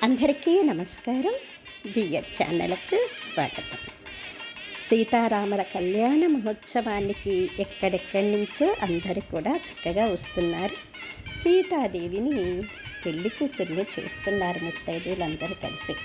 అందరికీ నమస్కారం. బిఎస్ ఛానల్కు స్వాగతం. సీతారాముల కళ్యాణ మహోత్సవానికి ఎక్కడెక్కడి నుంచో అందరు కూడా చక్కగా వస్తున్నారు. సీతాదేవిని పెళ్లి కూతుర్ని చేస్తున్నారు ముత్తైదువులందరూ కలిసి.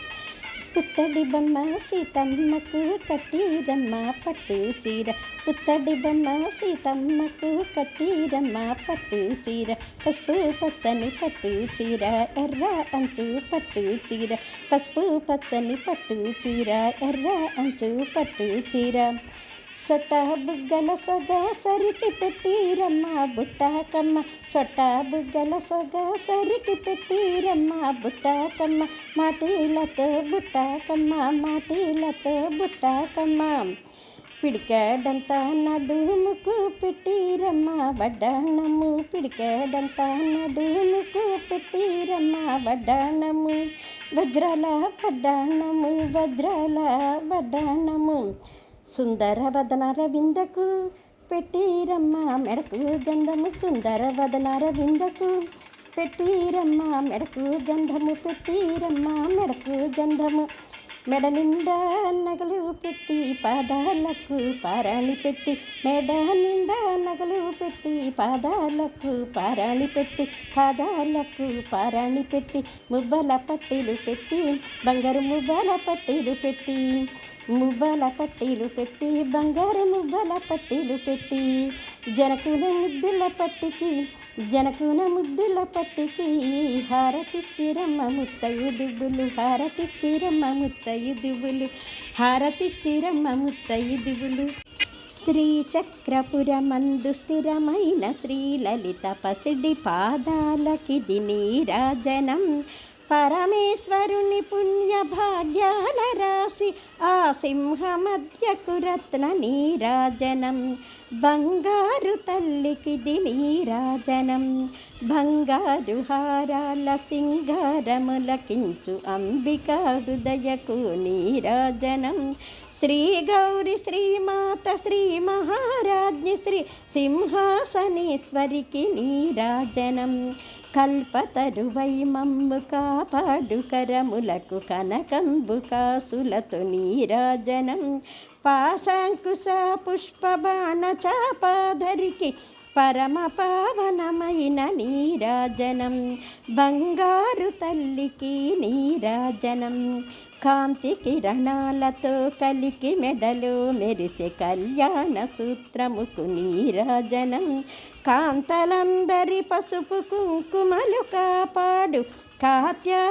పుత్తడి బొమ్మ సీతమ్మకు కట్టిరమ్మ పట్టు చీర, పుత్తడి బొమ్మ సీతమ్మకు కట్టిరమ్మ పట్టు చీర, పసుపు పచ్చని పట్టు చీర, ఎర్ర అంచు పట్టు చీర, పసుపు పచ్చని పట్టు చీర, ఎర్ర అంచు పట్టు చీర, సొట్ట బుగ్గల సొగ సరికి పెట్టిరమ్మ బుట్టాకమ్మ, సొట్ట బుగ్గల సొగ సరికి పెట్టిరమ్మ బుట్టాకమ్మ, మాటీలతో బుట్టాకమ్మ, మాటీలతో బుట్టాకమ్మ, పిడికాడంతా నడుముకు పెట్టిరమ్మ వడ్డాణము, పిడికాడంతా నడుముకు పెట్టిరమ్మ వడ్డాణము, వజ్రాల వడ్డాణము, వజ్రాల వడ్డాణము, సుందర వదనార విందకు పెట్టిరమ్మ మెడకు గంధము, సుందర వదనార విందకు పెట్టిరమ్మ మెడకు గంధము, పెట్టిరమ్మ మెడకు గంధము, మెడ నిండా నగలు పెట్టి పాదాలకు పారాణి పెట్టి, మెడ నిండా నగలు పెట్టి పాదాలకు పారాణి పెట్టి, పాదాలకు పారాణి పెట్టి, మువ్వల పట్టీలు పెట్టి బంగారు మువ్వల పట్టీలు పెట్టి, మువ్వల పట్టీలు పెట్టి బంగారు మువ్వల పట్టీలు పెట్టి, జనకుల ముద్దుల పట్టికి, జనకుల ముద్దుల పట్టికి హారతిచ్చిరమ్మ ముత్తైదువులు, హారతిచ్చిరమ్మ ముత్తైదువులు, హారతిచ్చిరమ్మ ముత్తైదువులు. శ్రీచక్రపురమందు స్థిరమైన శ్రీలలిత పసిడి పాదాలకిది నీరాజనం, పరమేశ్వరుని పుణ్య భాగ్యాల రాశి ఆ సింహ మధ్యకు రత్న నీరాజనం, బంగారు తల్లికిది నీరాజనం, బంగారు హారాల సింగారములకించు అంబికా హృదయకు నీరాజనం, శ్రీ గౌరి శ్రీమాత శ్రీ మహారాజ్ఞి శ్రీ సింహాసనేశ్వరికి నీరాజనం, కల్పతరువై మమ్ము కాపాడు కరములకు కనకంబు కాసులతో నీరాజనం, పాశాంకుశ పుష్పబాణ చాపాధరికి పరమ పావనమైన నీరాజనం, బంగారు తల్లికి నీరాజనం, కాంతి కిరణాలతో కలికి మెడలో మెరిసే కళ్యాణ సూత్రముకు నీరాజనం, కాంతలందరి పసుపు కుంకుమలు కాపాడు కాత్యా